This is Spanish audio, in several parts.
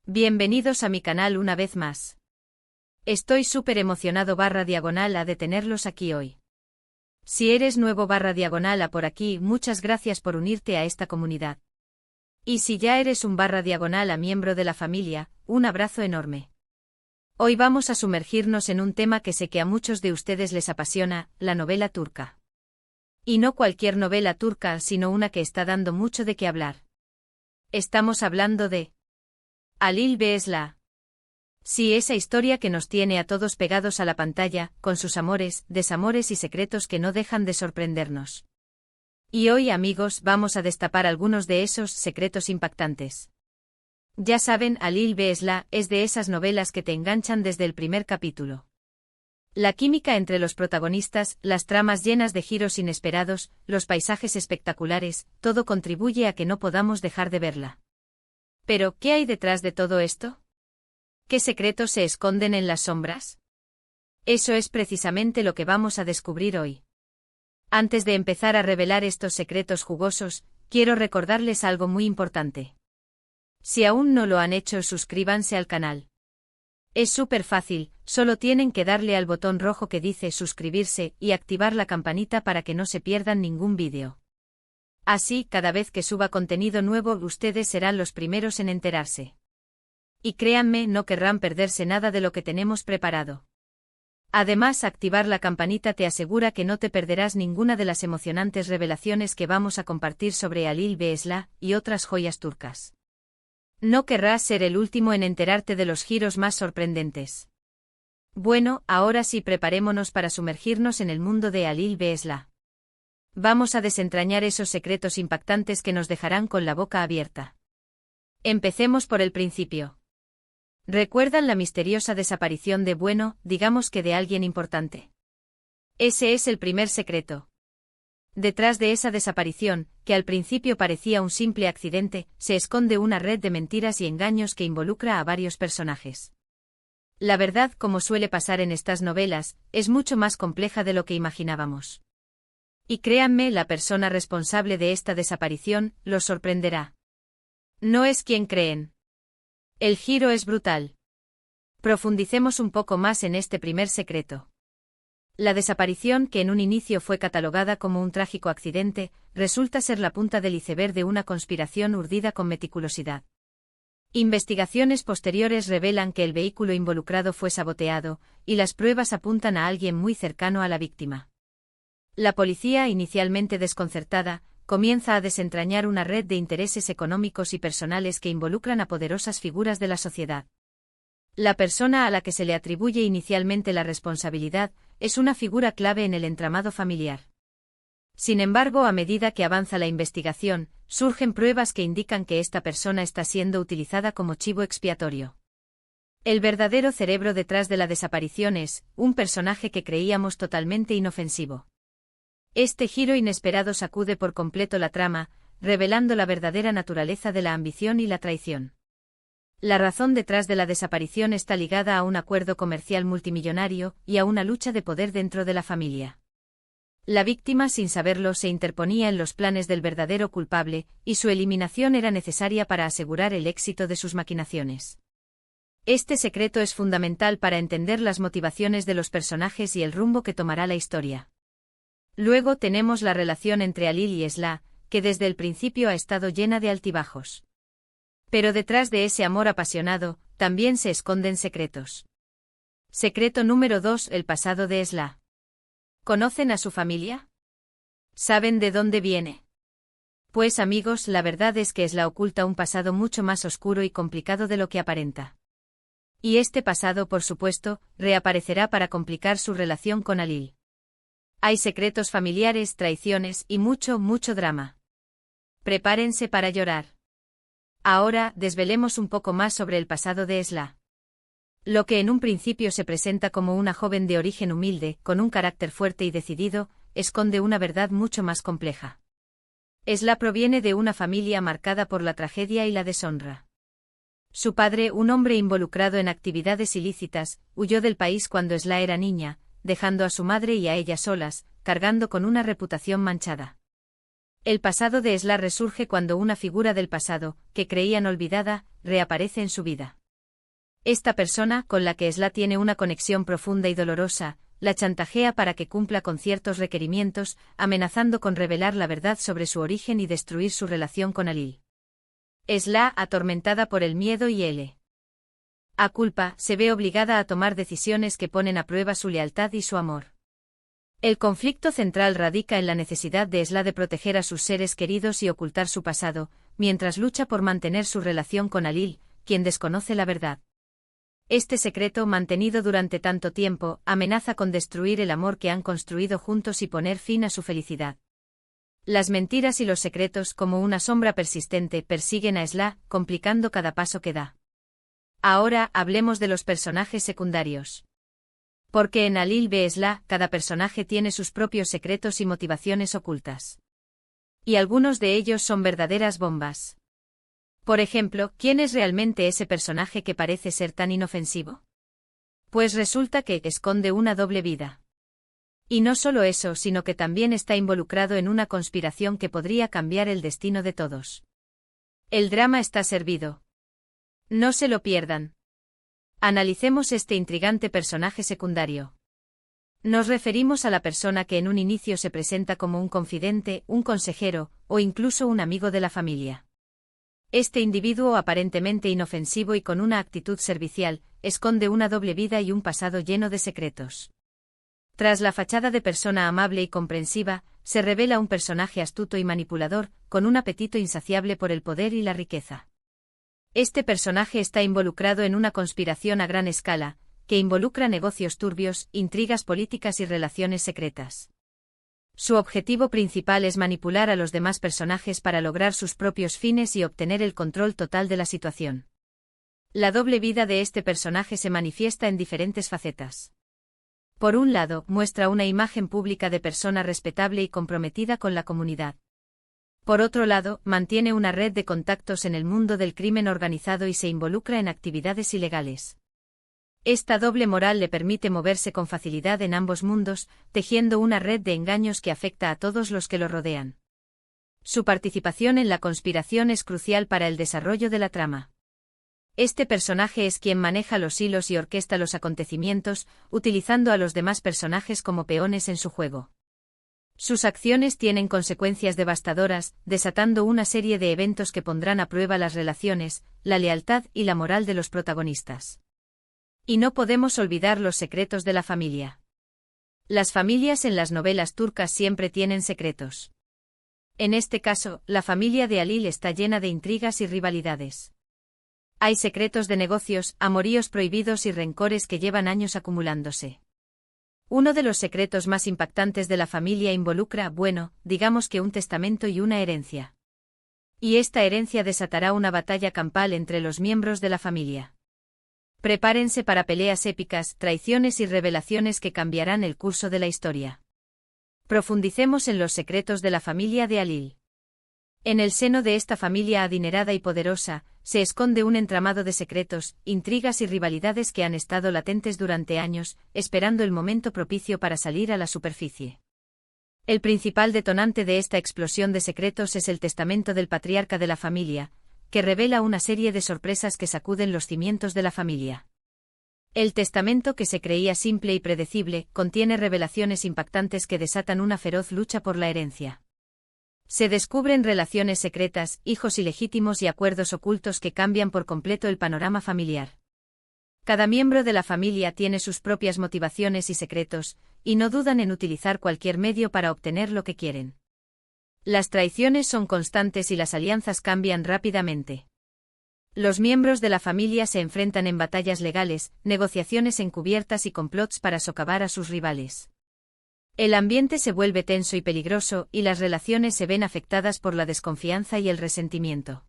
Bienvenidos a mi canal una vez más. Estoy súper emocionado /diagonal a de tenerlos aquí hoy. Si eres nuevo /diagonal a por aquí, muchas gracias por unirte a esta comunidad. Y si ya eres un /diagonal a miembro de la familia, un abrazo enorme. Hoy vamos a sumergirnos en un tema que sé que a muchos de ustedes les apasiona, la novela turca. Y no cualquier novela turca, sino una que está dando mucho de qué hablar. Estamos hablando de Halil ve Esla. Sí, esa historia que nos tiene a todos pegados a la pantalla, con sus amores, desamores y secretos que no dejan de sorprendernos. Y hoy, amigos, vamos a destapar algunos de esos secretos impactantes. Ya saben, Halil ve Esla es de esas novelas que te enganchan desde el primer capítulo. La química entre los protagonistas, las tramas llenas de giros inesperados, los paisajes espectaculares, todo contribuye a que no podamos dejar de verla. Pero, ¿qué hay detrás de todo esto? ¿Qué secretos se esconden en las sombras? Eso es precisamente lo que vamos a descubrir hoy. Antes de empezar a revelar estos secretos jugosos, quiero recordarles algo muy importante. Si aún no lo han hecho, suscríbanse al canal. Es súper fácil, solo tienen que darle al botón rojo que dice suscribirse y activar la campanita para que no se pierdan ningún vídeo. Así, cada vez que suba contenido nuevo, ustedes serán los primeros en enterarse. Y créanme, no querrán perderse nada de lo que tenemos preparado. Además, activar la campanita te asegura que no te perderás ninguna de las emocionantes revelaciones que vamos a compartir sobre Halil ve Esla y otras joyas turcas. No querrás ser el último en enterarte de los giros más sorprendentes. Bueno, ahora sí, preparémonos para sumergirnos en el mundo de Halil ve Esla. Vamos a desentrañar esos secretos impactantes que nos dejarán con la boca abierta. Empecemos por el principio. ¿Recuerdan la misteriosa desaparición de, digamos que de alguien importante? Ese es el primer secreto. Detrás de esa desaparición, que al principio parecía un simple accidente, se esconde una red de mentiras y engaños que involucra a varios personajes. La verdad, como suele pasar en estas novelas, es mucho más compleja de lo que imaginábamos. Y créanme, la persona responsable de esta desaparición los sorprenderá. No es quien creen. El giro es brutal. Profundicemos un poco más en este primer secreto. La desaparición, que en un inicio fue catalogada como un trágico accidente, resulta ser la punta del iceberg de una conspiración urdida con meticulosidad. Investigaciones posteriores revelan que el vehículo involucrado fue saboteado, y las pruebas apuntan a alguien muy cercano a la víctima. La policía, inicialmente desconcertada, comienza a desentrañar una red de intereses económicos y personales que involucran a poderosas figuras de la sociedad. La persona a la que se le atribuye inicialmente la responsabilidad es una figura clave en el entramado familiar. Sin embargo, a medida que avanza la investigación, surgen pruebas que indican que esta persona está siendo utilizada como chivo expiatorio. El verdadero cerebro detrás de la desaparición es un personaje que creíamos totalmente inofensivo. Este giro inesperado sacude por completo la trama, revelando la verdadera naturaleza de la ambición y la traición. La razón detrás de la desaparición está ligada a un acuerdo comercial multimillonario y a una lucha de poder dentro de la familia. La víctima, sin saberlo, se interponía en los planes del verdadero culpable, y su eliminación era necesaria para asegurar el éxito de sus maquinaciones. Este secreto es fundamental para entender las motivaciones de los personajes y el rumbo que tomará la historia. Luego tenemos la relación entre Halil y Esla, que desde el principio ha estado llena de altibajos. Pero detrás de ese amor apasionado, también se esconden secretos. Secreto número 2: el pasado de Esla. ¿Conocen a su familia? ¿Saben de dónde viene? Pues amigos, la verdad es que Esla oculta un pasado mucho más oscuro y complicado de lo que aparenta. Y este pasado, por supuesto, reaparecerá para complicar su relación con Halil. Hay secretos familiares, traiciones y mucho drama. Prepárense para llorar. Ahora, desvelemos un poco más sobre el pasado de Esla. Lo que en un principio se presenta como una joven de origen humilde, con un carácter fuerte y decidido, esconde una verdad mucho más compleja. Esla proviene de una familia marcada por la tragedia y la deshonra. Su padre, un hombre involucrado en actividades ilícitas, huyó del país cuando Esla era niña, dejando a su madre y a ella solas, cargando con una reputación manchada. El pasado de Esla resurge cuando una figura del pasado, que creían olvidada, reaparece en su vida. Esta persona, con la que Esla tiene una conexión profunda y dolorosa, la chantajea para que cumpla con ciertos requerimientos, amenazando con revelar la verdad sobre su origen y destruir su relación con Alil. Esla, atormentada por el miedo y a culpa, se ve obligada a tomar decisiones que ponen a prueba su lealtad y su amor. El conflicto central radica en la necesidad de Esla de proteger a sus seres queridos y ocultar su pasado, mientras lucha por mantener su relación con Alil, quien desconoce la verdad. Este secreto, mantenido durante tanto tiempo, amenaza con destruir el amor que han construido juntos y poner fin a su felicidad. Las mentiras y los secretos, como una sombra persistente, persiguen a Esla, complicando cada paso que da. Ahora hablemos de los personajes secundarios. Porque en Alil ve Esla, cada personaje tiene sus propios secretos y motivaciones ocultas. Y algunos de ellos son verdaderas bombas. Por ejemplo, ¿quién es realmente ese personaje que parece ser tan inofensivo? Pues resulta que esconde una doble vida. Y no solo eso, sino que también está involucrado en una conspiración que podría cambiar el destino de todos. El drama está servido. No se lo pierdan. Analicemos este intrigante personaje secundario. Nos referimos a la persona que en un inicio se presenta como un confidente, un consejero, o incluso un amigo de la familia. Este individuo aparentemente inofensivo y con una actitud servicial, esconde una doble vida y un pasado lleno de secretos. Tras la fachada de persona amable y comprensiva, se revela un personaje astuto y manipulador, con un apetito insaciable por el poder y la riqueza. Este personaje está involucrado en una conspiración a gran escala, que involucra negocios turbios, intrigas políticas y relaciones secretas. Su objetivo principal es manipular a los demás personajes para lograr sus propios fines y obtener el control total de la situación. La doble vida de este personaje se manifiesta en diferentes facetas. Por un lado, muestra una imagen pública de persona respetable y comprometida con la comunidad. Por otro lado, mantiene una red de contactos en el mundo del crimen organizado y se involucra en actividades ilegales. Esta doble moral le permite moverse con facilidad en ambos mundos, tejiendo una red de engaños que afecta a todos los que lo rodean. Su participación en la conspiración es crucial para el desarrollo de la trama. Este personaje es quien maneja los hilos y orquesta los acontecimientos, utilizando a los demás personajes como peones en su juego. Sus acciones tienen consecuencias devastadoras, desatando una serie de eventos que pondrán a prueba las relaciones, la lealtad y la moral de los protagonistas. Y no podemos olvidar los secretos de la familia. Las familias en las novelas turcas siempre tienen secretos. En este caso, la familia de Alil está llena de intrigas y rivalidades. Hay secretos de negocios, amoríos prohibidos y rencores que llevan años acumulándose. Uno de los secretos más impactantes de la familia involucra, digamos que un testamento y una herencia. Y esta herencia desatará una batalla campal entre los miembros de la familia. Prepárense para peleas épicas, traiciones y revelaciones que cambiarán el curso de la historia. Profundicemos en los secretos de la familia de Alil. En el seno de esta familia adinerada y poderosa, se esconde un entramado de secretos, intrigas y rivalidades que han estado latentes durante años, esperando el momento propicio para salir a la superficie. El principal detonante de esta explosión de secretos es el testamento del patriarca de la familia, que revela una serie de sorpresas que sacuden los cimientos de la familia. El testamento, que se creía simple y predecible, contiene revelaciones impactantes que desatan una feroz lucha por la herencia. Se descubren relaciones secretas, hijos ilegítimos y acuerdos ocultos que cambian por completo el panorama familiar. Cada miembro de la familia tiene sus propias motivaciones y secretos, y no dudan en utilizar cualquier medio para obtener lo que quieren. Las traiciones son constantes y las alianzas cambian rápidamente. Los miembros de la familia se enfrentan en batallas legales, negociaciones encubiertas y complots para socavar a sus rivales. El ambiente se vuelve tenso y peligroso, y las relaciones se ven afectadas por la desconfianza y el resentimiento.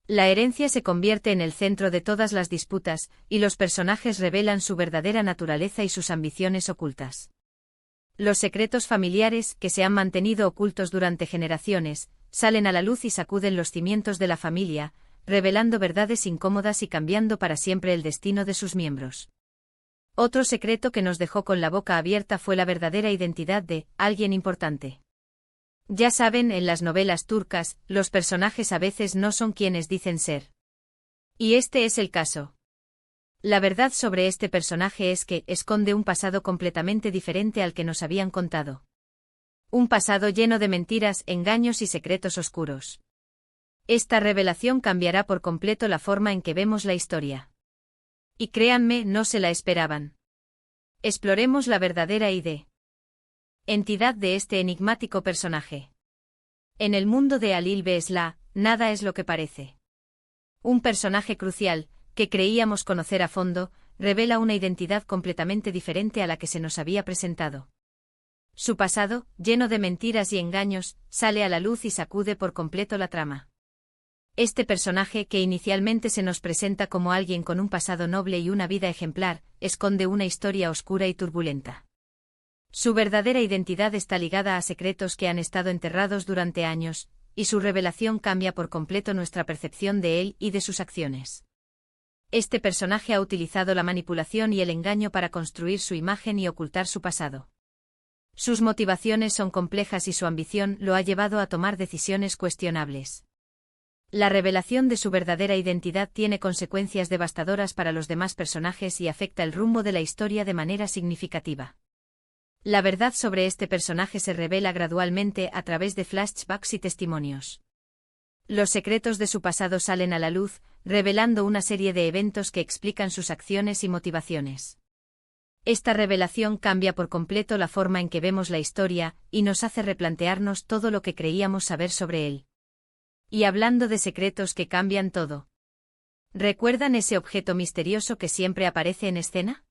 La herencia se convierte en el centro de todas las disputas, y los personajes revelan su verdadera naturaleza y sus ambiciones ocultas. Los secretos familiares, que se han mantenido ocultos durante generaciones, salen a la luz y sacuden los cimientos de la familia, revelando verdades incómodas y cambiando para siempre el destino de sus miembros. Otro secreto que nos dejó con la boca abierta fue la verdadera identidad de alguien importante. Ya saben, en las novelas turcas, los personajes a veces no son quienes dicen ser. Y este es el caso. La verdad sobre este personaje es que esconde un pasado completamente diferente al que nos habían contado. Un pasado lleno de mentiras, engaños y secretos oscuros. Esta revelación cambiará por completo la forma en que vemos la historia. Y créanme, no se la esperaban. Exploremos la verdadera entidad de este enigmático personaje. En el mundo de Halil Besla, nada es lo que parece. Un personaje crucial, que creíamos conocer a fondo, revela una identidad completamente diferente a la que se nos había presentado. Su pasado, lleno de mentiras y engaños, sale a la luz y sacude por completo la trama. Este personaje, que inicialmente se nos presenta como alguien con un pasado noble y una vida ejemplar, esconde una historia oscura y turbulenta. Su verdadera identidad está ligada a secretos que han estado enterrados durante años, y su revelación cambia por completo nuestra percepción de él y de sus acciones. Este personaje ha utilizado la manipulación y el engaño para construir su imagen y ocultar su pasado. Sus motivaciones son complejas y su ambición lo ha llevado a tomar decisiones cuestionables. La revelación de su verdadera identidad tiene consecuencias devastadoras para los demás personajes y afecta el rumbo de la historia de manera significativa. La verdad sobre este personaje se revela gradualmente a través de flashbacks y testimonios. Los secretos de su pasado salen a la luz, revelando una serie de eventos que explican sus acciones y motivaciones. Esta revelación cambia por completo la forma en que vemos la historia y nos hace replantearnos todo lo que creíamos saber sobre él. Y hablando de secretos que cambian todo. ¿Recuerdan ese objeto misterioso que siempre aparece en escena?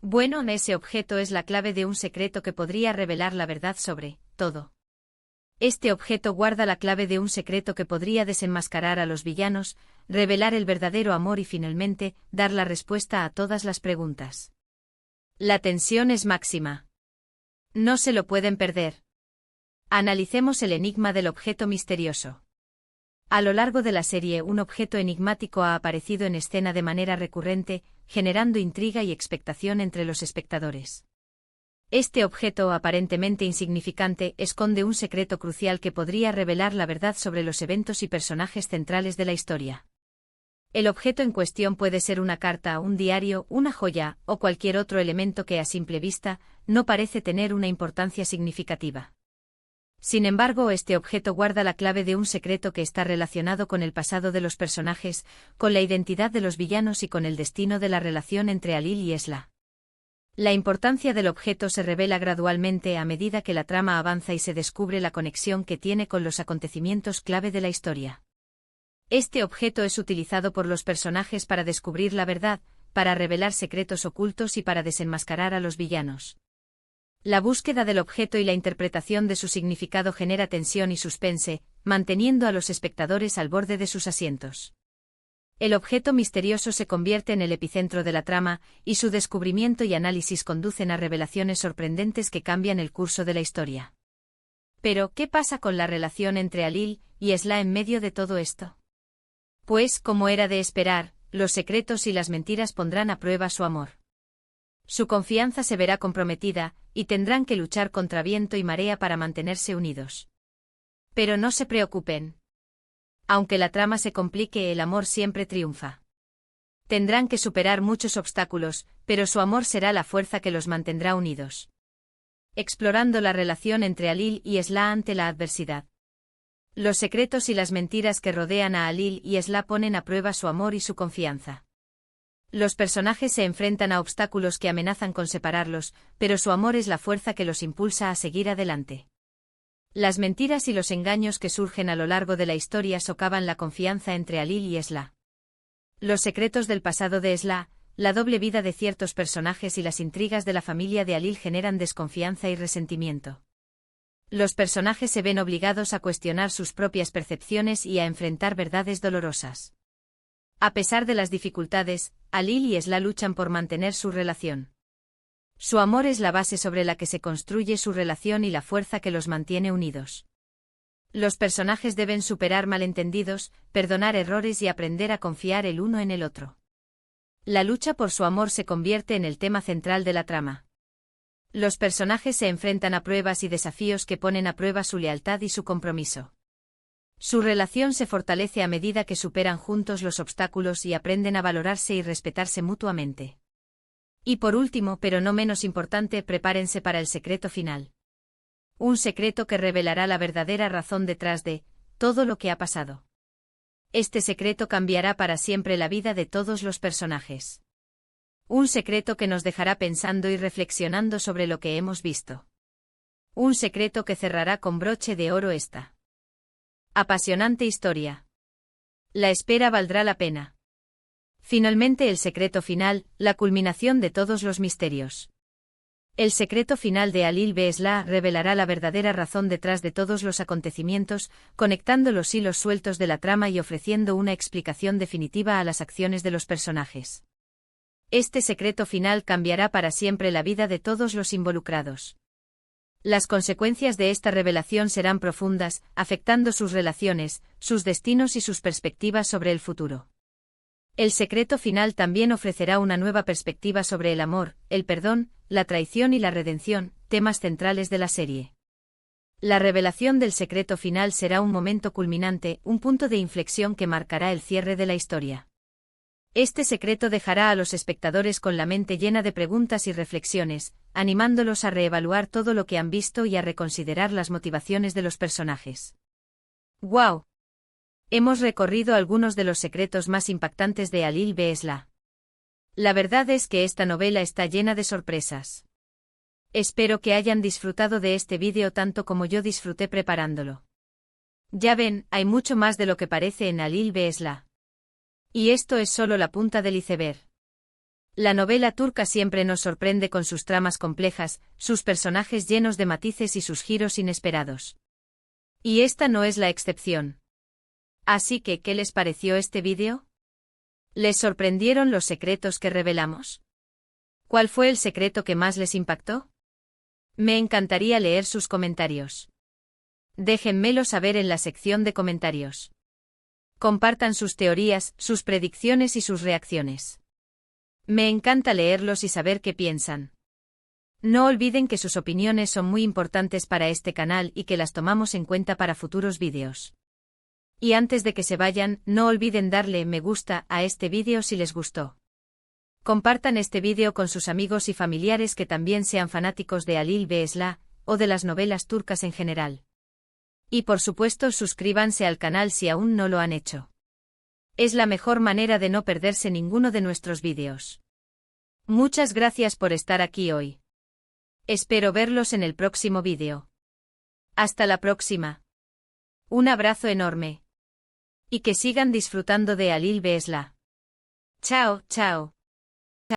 Bueno, ese objeto es la clave de un secreto que podría revelar la verdad sobre todo. Este objeto guarda la clave de un secreto que podría desenmascarar a los villanos, revelar el verdadero amor y finalmente, dar la respuesta a todas las preguntas. La tensión es máxima. No se lo pueden perder. Analicemos el enigma del objeto misterioso. A lo largo de la serie, un objeto enigmático ha aparecido en escena de manera recurrente, generando intriga y expectación entre los espectadores. Este objeto aparentemente insignificante esconde un secreto crucial que podría revelar la verdad sobre los eventos y personajes centrales de la historia. El objeto en cuestión puede ser una carta, un diario, una joya, o cualquier otro elemento que a simple vista no parece tener una importancia significativa. Sin embargo, este objeto guarda la clave de un secreto que está relacionado con el pasado de los personajes, con la identidad de los villanos y con el destino de la relación entre Halil y Esla. La importancia del objeto se revela gradualmente a medida que la trama avanza y se descubre la conexión que tiene con los acontecimientos clave de la historia. Este objeto es utilizado por los personajes para descubrir la verdad, para revelar secretos ocultos y para desenmascarar a los villanos. La búsqueda del objeto y la interpretación de su significado genera tensión y suspense, manteniendo a los espectadores al borde de sus asientos. El objeto misterioso se convierte en el epicentro de la trama, y su descubrimiento y análisis conducen a revelaciones sorprendentes que cambian el curso de la historia. Pero, ¿qué pasa con la relación entre Halil y Esla en medio de todo esto? Pues, como era de esperar, los secretos y las mentiras pondrán a prueba su amor. Su confianza se verá comprometida, y tendrán que luchar contra viento y marea para mantenerse unidos. Pero no se preocupen. Aunque la trama se complique, el amor siempre triunfa. Tendrán que superar muchos obstáculos, pero su amor será la fuerza que los mantendrá unidos. Explorando la relación entre Halil y Esla ante la adversidad. Los secretos y las mentiras que rodean a Halil y Esla ponen a prueba su amor y su confianza. Los personajes se enfrentan a obstáculos que amenazan con separarlos, pero su amor es la fuerza que los impulsa a seguir adelante. Las mentiras y los engaños que surgen a lo largo de la historia socavan la confianza entre Halil y Esla. Los secretos del pasado de Esla, la doble vida de ciertos personajes y las intrigas de la familia de Halil generan desconfianza y resentimiento. Los personajes se ven obligados a cuestionar sus propias percepciones y a enfrentar verdades dolorosas. A pesar de las dificultades, Halil y Esla luchan por mantener su relación. Su amor es la base sobre la que se construye su relación y la fuerza que los mantiene unidos. Los personajes deben superar malentendidos, perdonar errores y aprender a confiar el uno en el otro. La lucha por su amor se convierte en el tema central de la trama. Los personajes se enfrentan a pruebas y desafíos que ponen a prueba su lealtad y su compromiso. Su relación se fortalece a medida que superan juntos los obstáculos y aprenden a valorarse y respetarse mutuamente. Y por último, pero no menos importante, prepárense para el secreto final. Un secreto que revelará la verdadera razón detrás de todo lo que ha pasado. Este secreto cambiará para siempre la vida de todos los personajes. Un secreto que nos dejará pensando y reflexionando sobre lo que hemos visto. Un secreto que cerrará con broche de oro esta apasionante historia. La espera valdrá la pena. Finalmente el secreto final, la culminación de todos los misterios. El secreto final de Alil Besla revelará la verdadera razón detrás de todos los acontecimientos, conectando los hilos sueltos de la trama y ofreciendo una explicación definitiva a las acciones de los personajes. Este secreto final cambiará para siempre la vida de todos los involucrados. Las consecuencias de esta revelación serán profundas, afectando sus relaciones, sus destinos y sus perspectivas sobre el futuro. El secreto final también ofrecerá una nueva perspectiva sobre el amor, el perdón, la traición y la redención, temas centrales de la serie. La revelación del secreto final será un momento culminante, un punto de inflexión que marcará el cierre de la historia. Este secreto dejará a los espectadores con la mente llena de preguntas y reflexiones, animándolos a reevaluar todo lo que han visto y a reconsiderar las motivaciones de los personajes. ¡Guau! Hemos recorrido algunos de los secretos más impactantes de Alil Besla. La verdad es que esta novela está llena de sorpresas. Espero que hayan disfrutado de este vídeo tanto como yo disfruté preparándolo. Ya ven, hay mucho más de lo que parece en Alil Besla. Y esto es solo la punta del iceberg. La novela turca siempre nos sorprende con sus tramas complejas, sus personajes llenos de matices y sus giros inesperados. Y esta no es la excepción. Así que, ¿qué les pareció este vídeo? ¿Les sorprendieron los secretos que revelamos? ¿Cuál fue el secreto que más les impactó? Me encantaría leer sus comentarios. Déjenmelo saber en la sección de comentarios. Compartan sus teorías, sus predicciones y sus reacciones. Me encanta leerlos y saber qué piensan. No olviden que sus opiniones son muy importantes para este canal y que las tomamos en cuenta para futuros vídeos. Y antes de que se vayan, no olviden darle me gusta a este vídeo si les gustó. Compartan este vídeo con sus amigos y familiares que también sean fanáticos de Alil Besla, o de las novelas turcas en general. Y por supuesto suscríbanse al canal si aún no lo han hecho. Es la mejor manera de no perderse ninguno de nuestros vídeos. Muchas gracias por estar aquí hoy. Espero verlos en el próximo vídeo. Hasta la próxima. Un abrazo enorme. Y que sigan disfrutando de Alil Besla. Chao, chao.